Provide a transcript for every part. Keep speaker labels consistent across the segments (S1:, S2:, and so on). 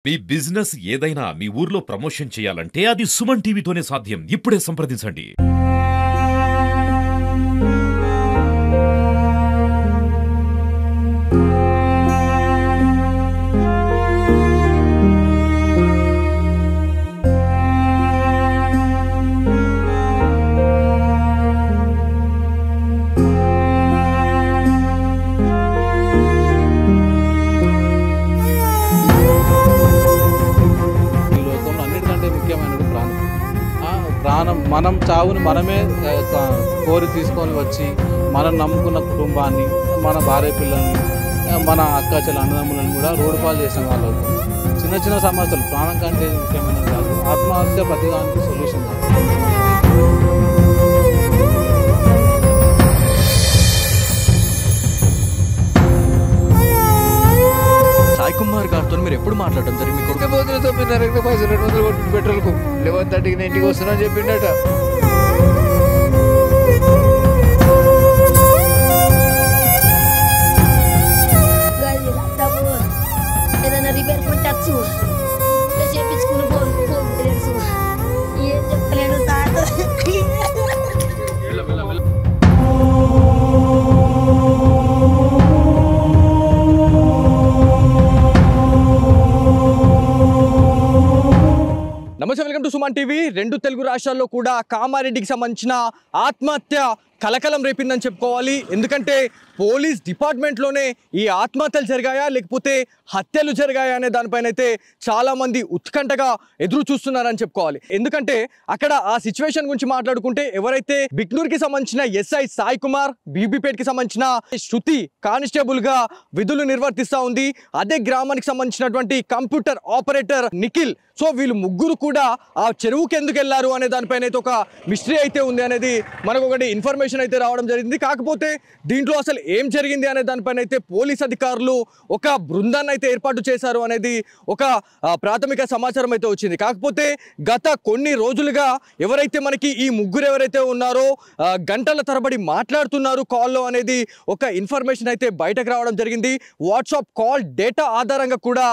S1: మీ business ఏదైనా మీ ఊర్లో promotion చేయాలంటే అది సుమన్ టీవీతోనే సాధ్యం. ఇప్పుడే సంప్రదించండి.
S2: మనం చావుని మనమే కోరి తీసుకొని వచ్చి మనం నమ్ముకున్న కుటుంబాన్ని, మన భార్య పిల్లల్ని, మన అక్క చెల్లి అన్నదమ్ములను కూడా రోడ్డు పాలు చేసిన వాళ్ళు అవుతాం. చిన్న చిన్న సమస్యలు ప్రాణం కంటే ముఖ్యమైనది కాదు. ఆత్మహత్య ప్రతిదానికి సొల్యూషన్ కాదు.
S3: సాయి కుమార్ గారితో మీరు ఎప్పుడు మాట్లాడటం జరిగింది?
S2: పోతున్న 9:30 పైసలు 200 కొట్టిన పెట్రోల్కు 11:30కి ఇంటికి వస్తున్నా అని చెప్పిండట.
S4: ఏదైనా రిపేర్ కొట్టచ్చు చేపించుకుని తెలుసు ఏం చెప్పలేను సార్.
S3: నమస్తే, వెల్కమ్ టు సుమన్ టీవీ. రెండు తెలుగు రాష్ట్రాల్లో కూడా కామారెడ్డికి సంబంధించిన ఆత్మహత్య కలకలం రేపిందని చెప్పుకోవాలి. ఎందుకంటే పోలీస్ డిపార్ట్మెంట్లోనే ఈ ఆత్మహత్యలు జరిగాయా లేకపోతే హత్యలు జరిగాయా అనే దానిపైన అయితే చాలామంది ఉత్కంఠగా ఎదురు చూస్తున్నారని చెప్పుకోవాలి. ఎందుకంటే అక్కడ ఆ సిచ్యువేషన్ గురించి మాట్లాడుకుంటే ఎవరైతే బిక్నూర్కి సంబంధించిన ఎస్ఐ సాయి కుమార్, బీబీపేట్కి సంబంధించిన శృతి కానిస్టేబుల్గా విధులు నిర్వర్తిస్తూ ఉంది. అదే గ్రామానికి సంబంధించినటువంటి కంప్యూటర్ ఆపరేటర్ నిఖిల్. సో వీళ్ళు ముగ్గురు కూడా ఆ చెరువుకి ఎందుకు వెళ్ళారు అనే దానిపైన అయితే ఒక మిస్టరీ అయితే ఉంది అనేది మనకు ఒకటి ఇన్ఫర్మేషన్ అయితే రావడం జరిగింది. కాకపోతే దీంట్లో అసలు ఏం జరిగింది అనే దానిపైన అయితే పోలీస్ అధికారులు ఒక బృందాన్ని అయితే ఏర్పాటు చేశారు అనేది ఒక ప్రాథమిక సమాచారం అయితే వచ్చింది. కాకపోతే గత కొన్ని రోజులుగా ఎవరైతే మనకి ఈ ముగ్గురు ఎవరైతే ఉన్నారో గంటల తరబడి మాట్లాడుతున్నారు కాల్లో అనేది ఒక ఇన్ఫర్మేషన్ అయితే బయటకు రావడం జరిగింది. వాట్సాప్ కాల్ డేటా ఆధారంగా కూడా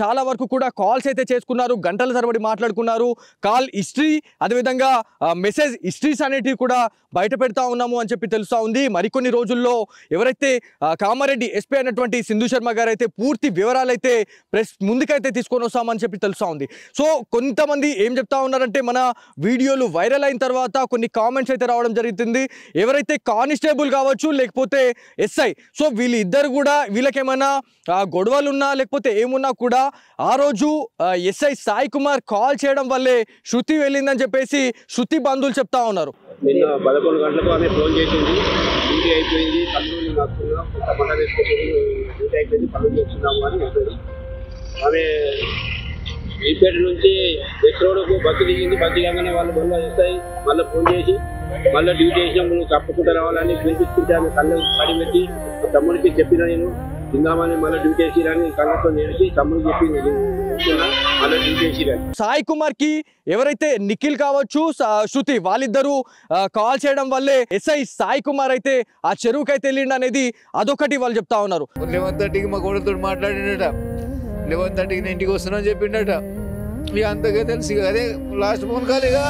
S3: చాలా వరకు కూడా కాల్స్ అయితే చేసుకున్నారు, గంటల తరబడి మాట్లాడుకున్నారు. కాల్ హిస్టరీ అదేవిధంగా మెసేజ్ హిస్టరీస్ అనేటివి కూడా బయట పెడతా ఉన్నాము అని చెప్పి తెలుస్తూ ఉంది. మరికొన్ని రోజుల్లో ఎవరైతే కామారెడ్డి ఎస్పీ అయినటువంటి సింధు శర్మ గారు అయితే పూర్తి వివరాలు అయితే ప్రెస్ ముందుకైతే తీసుకొని వస్తామని చెప్పి తెలుస్తూ ఉంది. సో కొంతమంది ఏం చెప్తా ఉన్నారంటే మన వీడియోలు వైరల్ అయిన తర్వాత కొన్ని కామెంట్స్ అయితే రావడం జరుగుతుంది. ఎవరైతే కానిస్టేబుల్ కావచ్చు లేకపోతే ఎస్ఐ, సో వీళ్ళిద్దరు కూడా వీళ్ళకేమైనా గొడవలు ఉన్నా లేకపోతే ఏమున్నా కూడా ఆ రోజు ఎస్ఐ సాయి కుమార్ కాల్ చేయడం వల్లే శృతి వెళ్ళిందని చెప్పేసి శృతి బంధువులు చెప్తా ఉన్నారు.
S5: నిన్న 11 గంటలకు ఆమె ఫోన్ చేసింది. డ్యూటీ అయిపోయింది, పనులు నడుస్తున్నాం, టమాటా వేసుకొని డ్యూటీ అయిపోయింది, పనులు చేస్తున్నాము అని చెప్పేది. ఆమె ఈపేట నుంచి బెస్ రోడ్కు బస్సు దిగింది. బస్సు దిగగానే వాళ్ళు మళ్ళీ వస్తాయి, మళ్ళీ ఫోన్ చేసి మళ్ళీ డ్యూటీ చేసినప్పుడు నువ్వు తప్పకుండా రావాలని పిలిపించుకుంటే ఆమె కళ్ళు పడి పెట్టి తమ్ముడికి చెప్పిన నేను తిందామని మళ్ళీ డ్యూటీ వేసిరని కళ్ళతో నేర్చి తమ్ముడు చెప్పింది మళ్ళీ డ్యూటీ వేసిరని.
S3: సాయి కుమార్ కి ఎవరైతే నిఖిల్ కావచ్చు శృతి వాళ్ళిద్దరూ కాల్ చేయడం వల్లే ఎస్ఐ సాయి కుమార్ అయితే ఆ చెరువుకి అయితే వెళ్ళిండు అనేది అదొకటి వాళ్ళు చెప్తా ఉన్నారు.
S2: 11:30కి మా కోడలతో మాట్లాడినట. 11:30కి నేను ఇంటికి వస్తున్నా అని చెప్పిండట. ఇక అంతగా తెలుసు అదే లాస్ట్ ఫోన్ కాలేగా.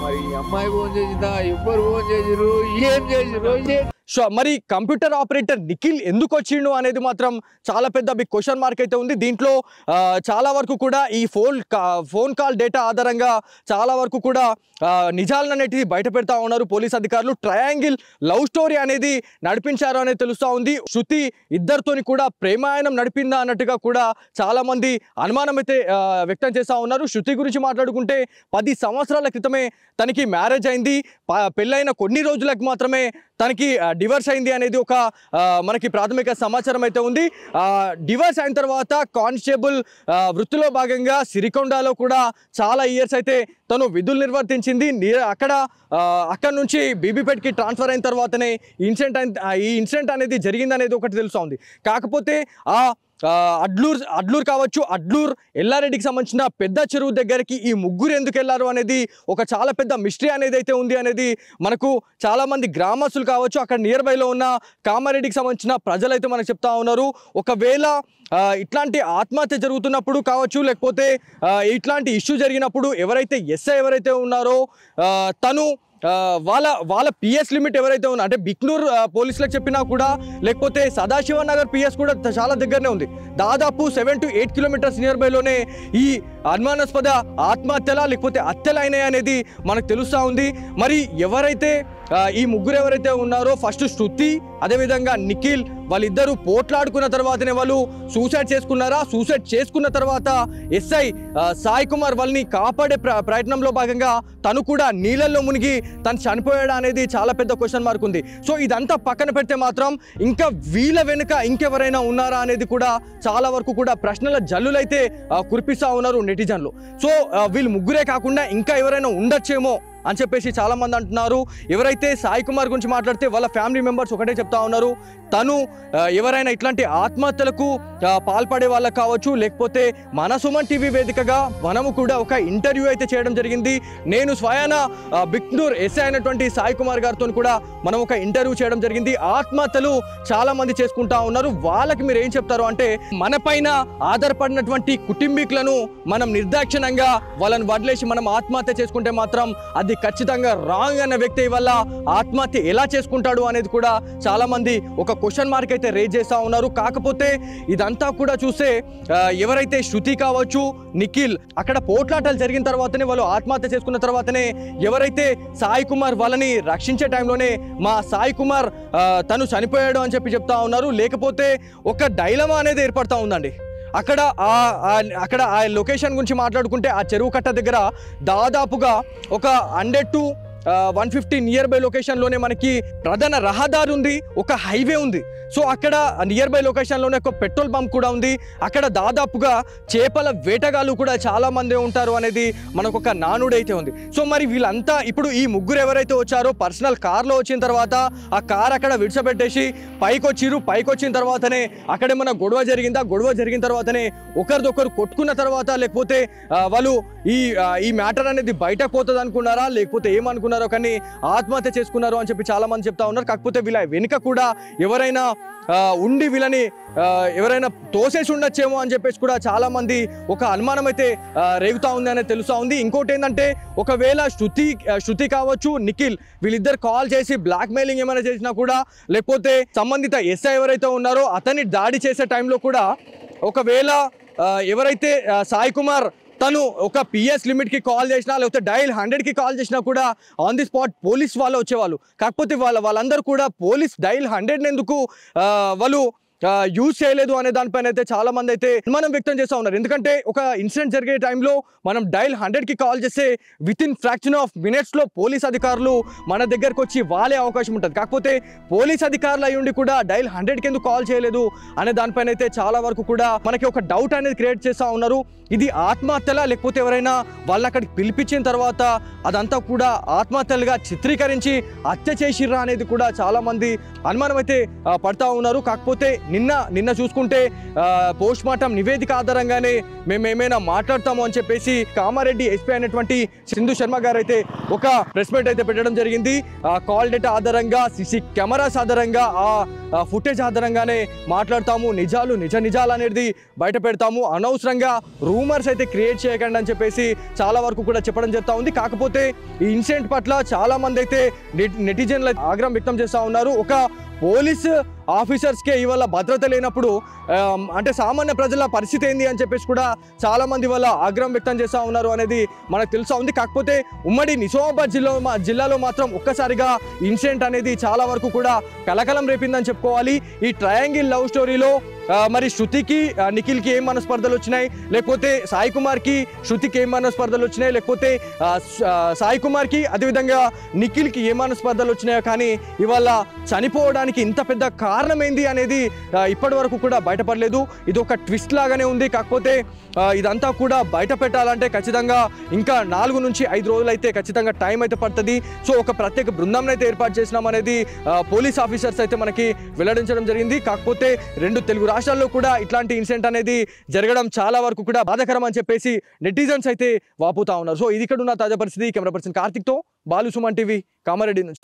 S2: మరి అమ్మాయి ఫోన్ చేసిందా, ఎవ్వరు ఫోన్ చేసిరు, ఏం చేసిరు?
S3: మరి కంప్యూటర్ ఆపరేటర్ నిఖిల్ ఎందుకు వచ్చిండు అనేది మాత్రం చాలా పెద్ద బిగ్ క్వశ్చన్ మార్క్ అయితే ఉంది. దీంట్లో చాలా వరకు కూడా ఈ ఫోన్ కాల్ డేటా ఆధారంగా చాలా వరకు కూడా నిజాలను అనేటివి బయట పెడతా ఉన్నారు పోలీస్ అధికారులు. ట్రయాంగిల్ లవ్ స్టోరీ అనేది నడిపించారు అనేది తెలుస్తూ ఉంది. శృతి ఇద్దరితోని కూడా ప్రేమాయణం నడిపిందా అన్నట్టుగా కూడా చాలా మంది అనుమానం అయితే వ్యక్తం చేస్తూ ఉన్నారు. శృతి గురించి మాట్లాడుకుంటే 10 సంవత్సరాల క్రితమే తనకి మ్యారేజ్ అయింది. పెళ్ళైన కొన్ని రోజులకు మాత్రమే తనకి డివర్స్ అయింది అనేది ఒక మనకి ప్రాథమిక సమాచారం అయితే ఉంది. డివర్స్ అయిన తర్వాత కానిస్టేబుల్ వృత్తిలో భాగంగా సిరికొండలో కూడా చాలా ఇయర్స్ అయితే తను విధులు నిర్వర్తించింది. అక్కడ నుంచి బీబీపేట్కి ట్రాన్స్ఫర్ అయిన తర్వాతనే ఈ ఇన్సిడెంట్ అనేది జరిగింది అనేది ఒకటి తెలుస్తూ ఉంది. కాకపోతే అడ్లూరు కావచ్చు, అడ్లూరు ఎల్లారెడ్డికి సంబంధించిన పెద్ద చెరువు దగ్గరికి ఈ ముగ్గురు ఎందుకు వెళ్ళారు అనేది ఒక చాలా పెద్ద మిస్టరీ అనేది అయితే ఉంది అనేది మనకు చాలామంది గ్రామస్తులు కావచ్చు, అక్కడ నియర్ బైలో ఉన్న కామారెడ్డికి సంబంధించిన ప్రజలైతే మనకు చెప్తా ఉన్నారు. ఒకవేళ ఇట్లాంటి ఆత్మహత్య జరుగుతున్నప్పుడు కావచ్చు, లేకపోతే ఇట్లాంటి ఇష్యూ జరిగినప్పుడు ఎవరైతే ఎస్ఐ ఎవరైతే ఉన్నారో తను వాళ్ళ పిఎస్ లిమిట్ ఎవరైతే ఉన్నా అంటే బిక్నూర్ పోలీసులకు చెప్పినా కూడా, లేకపోతే సదాశివనగర్ పిఎస్ కూడా చాలా దగ్గరనే ఉంది. దాదాపు 7 to 8 కిలోమీటర్స్ నియర్ బైలోనే ఈ అనుమానాస్పద ఆత్మహత్యలా లేకపోతే హత్యలైనాయి అనేది మనకు తెలుస్తూ ఉంది. మరి ఎవరైతే ఈ ముగ్గురు ఎవరైతే ఉన్నారో ఫస్ట్ శృతి అదేవిధంగా నిఖిల్ వాళ్ళిద్దరూ పోట్లాడుకున్న తర్వాతనే వాళ్ళు సూసైడ్ చేసుకున్నారా? సూసైడ్ చేసుకున్న తర్వాత ఎస్ఐ సాయి కుమార్ వాళ్ళని కాపాడే ప్రయత్నంలో భాగంగా తను కూడా నీళ్ళల్లో మునిగి తను చనిపోయాడా అనేది చాలా పెద్ద క్వశ్చన్ మార్క్ ఉంది. సో ఇదంతా పక్కన పెడితే మాత్రం ఇంకా వీళ్ళ వెనుక ఇంకెవరైనా ఉన్నారా అనేది కూడా చాలా వరకు కూడా ప్రశ్నల జల్లులైతే కురిపిస్తూ ఉన్నారు నెటిజన్లు. సో వీళ్ళు ముగ్గురే కాకుండా ఇంకా ఎవరైనా ఉండొచ్చేమో అని చెప్పేసి చాలామంది అంటున్నారు. ఎవరైతే సాయి కుమార్ గురించి మాట్లాడితే వాళ్ళ ఫ్యామిలీ మెంబర్స్ ఒకటే చెప్తా ఉన్నారు, తను ఎవరైనా ఇట్లాంటి ఆత్మహత్యలకు పాల్పడే వాళ్ళకు కావచ్చు, లేకపోతే మన సుమన్ టీవీ వేదికగా మనము కూడా ఒక ఇంటర్వ్యూ అయితే చేయడం జరిగింది. నేను స్వయాన బిక్నూర్ ఎస్ఐ అయినటువంటి సాయి కుమార్ గారితో కూడా మనం ఒక ఇంటర్వ్యూ చేయడం జరిగింది. ఆత్మహత్యలు చాలా మంది చేసుకుంటా ఉన్నారు, వాళ్ళకి మీరు ఏం చెప్తారు అంటే, మన పైన ఆధారపడినటువంటి కుటుంబీకులను మనం నిర్దాక్షిణ్యంగా వాళ్ళని వదిలేసి మనం ఆత్మహత్య చేసుకుంటే మాత్రం అది ఖచ్చితంగా రాంగ్ అన్న వ్యక్తి వల్ల ఆత్మహత్య ఎలా చేసుకుంటాడు అనేది కూడా చాలా మంది ఒక క్వశ్చన్ మార్క్ అయితే రేజ్ చేస్తూ ఉన్నారు. కాకపోతే ఇదంతా కూడా చూస్తే ఎవరైతే శృతి కావచ్చు, నిఖిల్ అక్కడ పోట్లాటలు జరిగిన తర్వాతనే వాళ్ళు ఆత్మహత్య చేసుకున్న తర్వాతనే ఎవరైతే సాయి కుమార్ వాళ్ళని రక్షించే టైంలోనే మా సాయి కుమార్ తను చనిపోయాడు అని చెప్తా ఉన్నారు. లేకపోతే ఒక డైలమా అనేది ఏర్పడతా ఉందండి. అక్కడ ఆ లొకేషన్ గురించి మాట్లాడుకుంటే ఆ చెరువు కట్ట దగ్గర దాదాపుగా ఒక 100 to 150 నియర్ బై లొకేషన్లోనే మనకి ప్రధాన రహదారి ఉంది, ఒక హైవే ఉంది. సో అక్కడ నియర్ బై లొకేషన్లోనే ఒక పెట్రోల్ పంప్ కూడా ఉంది. అక్కడ దాదాపుగా చేపల వేటగాళ్ళు కూడా చాలా మంది ఉంటారు అనేది మనకు ఒక నానుడు అయితే ఉంది. సో మరి వీళ్ళంతా ఇప్పుడు ఈ ముగ్గురు ఎవరైతే వచ్చారో పర్సనల్ కార్లో వచ్చిన తర్వాత ఆ కార్ అక్కడ విడిచిపెట్టేసి పైకి వచ్చిన తర్వాతనే అక్కడేమన్నా గొడవ జరిగిందా? గొడవ జరిగిన తర్వాతనే ఒకరిదొకరు కొట్టుకున్న తర్వాత లేకపోతే వాళ్ళు ఈ మ్యాటర్ అనేది బయటకు పోతుంది అనుకున్నారా, లేకపోతే ఏమనుకున్నారో కానీ ఆత్మహత్య చేసుకున్నారు అని చెప్పి చాలా మంది చెప్తా ఉన్నారు. కాకపోతే వీళ్ళ వెనుక కూడా ఎవరైనా ఉండి వీళ్ళని ఎవరైనా తోసేసి ఉండొచ్చేమో అని చెప్పేసి కూడా చాలా మంది ఒక అనుమానం అయితే రేగుతా ఉంది అనేది తెలుస్తూ ఉంది. ఇంకోటి ఏంటంటే, ఒకవేళ శృతి కావచ్చు, నిఖిల్ వీళ్ళిద్దరు కాల్ చేసి బ్లాక్ మెయిలింగ్ ఏమైనా చేసినా కూడా, లేకపోతే సంబంధిత ఎస్ఐ ఎవరైతే ఉన్నారో అతన్ని దాడి చేసే టైంలో కూడా ఒకవేళ ఎవరైతే సాయి కుమార్ తను ఒక పిఎస్ లిమిట్కి కాల్ చేసినా లేకపోతే డైల్ 100కి కాల్ చేసినా కూడా ఆన్ ది స్పాట్ పోలీస్ వాళ్ళు వచ్చేవాళ్ళు. కాకపోతే వాళ్ళందరూ కూడా పోలీస్ డైల్ 100 ఎందుకు వాళ్ళు యూజ్ చేయలేదు అనే దానిపైన అయితే చాలా మంది అయితే అనుమానం వ్యక్తం చేస్తూ ఉన్నారు. ఎందుకంటే ఒక ఇన్సిడెంట్ జరిగే టైంలో మనం డైల్ 100కి కాల్ చేస్తే వితిన్ ఫ్రాక్షన్ ఆఫ్ మినిట్స్లో పోలీస్ అధికారులు మన దగ్గరకు వచ్చి వాళ్ళే అవకాశం ఉంటుంది. కాకపోతే పోలీస్ అధికారులు అయి ఉండి కూడా డైల్ 100కి ఎందుకు కాల్ చేయలేదు అనే దానిపైన అయితే చాలా వరకు కూడా మనకి ఒక డౌట్ అనేది క్రియేట్ చేస్తూ ఉన్నారు. ఇది ఆత్మహత్యలా లేకపోతే ఎవరైనా వాళ్ళని అక్కడికి పిలిపించిన తర్వాత అదంతా కూడా ఆత్మహత్యలుగా చిత్రీకరించి హత్య చేసిర్రా అనేది కూడా చాలా మంది అనుమానం అయితే పడతా ఉన్నారు. కాకపోతే నిన్న చూసుకుంటే పోస్ట్ మార్టం నివేదిక ఆధారంగానే మేము ఏమైనా మాట్లాడతాము అని చెప్పేసి కామారెడ్డి ఎస్పీ అయినటువంటి సింధు శర్మ గారు అయితే ఒక ప్రెస్ మీట్ అయితే పెట్టడం జరిగింది. కాల్ డేటా ఆధారంగా, సిసి కెమెరాస్ ఆధారంగా, ఆ ఫుటేజ్ ఆధారంగానే మాట్లాడతాము, నిజాలు అనేది బయట పెడతాము, అనవసరంగా రూమర్స్ అయితే క్రియేట్ చేయకండి అని చెప్పేసి చాలా వరకు కూడా చెప్పడం జరుగుతూ ఉంది. కాకపోతే ఈ ఇన్సిడెంట్ పట్ల చాలా మంది అయితే నెటిజన్లు ఆగ్రహం వ్యక్తం చేస్తూ ఉన్నారు. ఒక పోలీస్ ఆఫీసర్స్కే ఇవాళ భద్రత లేనప్పుడు అంటే సామాన్య ప్రజల పరిస్థితి ఏంది అని చెప్పేసి కూడా చాలా మంది వాళ్ళ ఆగ్రహం వ్యక్తం చేస్తూ ఉన్నారు అనేది మనకు తెలుస్తూ ఉంది. కాకపోతే ఉమ్మడి నిజామాబాద్ జిల్లాలో మాత్రం ఒక్కసారిగా ఇన్సిడెంట్ అనేది చాలా వరకు కూడా కలకలం రేపిందని చెప్పుకోవాలి. ఈ ట్రయాంగిల్ లవ్ స్టోరీలో మరి శృతికి నిఖిల్కి ఏం మనస్పర్ధలు వచ్చినాయి, లేకపోతే సాయి కుమార్కి శృతికి ఏం మనస్పర్ధలు వచ్చినాయి, లేకపోతే సాయి కుమార్కి అదేవిధంగా నిఖిల్కి ఏం మనస్పర్ధలు వచ్చినాయో కానీ ఇవాళ చనిపోవడానికి ఇంత పెద్ద కారణం ఏంది అనేది ఇప్పటి వరకు కూడా బయటపడలేదు. ఇది ఒక ట్విస్ట్ లాగానే ఉంది. కాకపోతే ఇదంతా కూడా బయట పెట్టాలంటే ఖచ్చితంగా ఇంకా 4 నుంచి 5 రోజులు అయితే ఖచ్చితంగా టైం అయితే పడుతుంది. సో ఒక ప్రత్యేక బృందం అయితే ఏర్పాటు చేసినాం అనేది పోలీస్ ఆఫీసర్స్ అయితే మనకి వెల్లడించడం జరిగింది. కాకపోతే 2 తెలుగు రాష్ట్రాల్లో కూడా ఇట్లాంటి ఇన్సిడెంట్ అనేది జరగడం చాలా వరకు కూడా బాధాకరం అని చెప్పేసి నెటిజన్స్ అయితే వాపుతా ఉన్నారు. సో ఇది ఇక్కడ ఉన్న తాజా పరిస్థితి. కెమెరా పర్సన్ కార్తిక్తో బాలు, సుమన్ టీవీ, కామారెడ్డి నుంచి.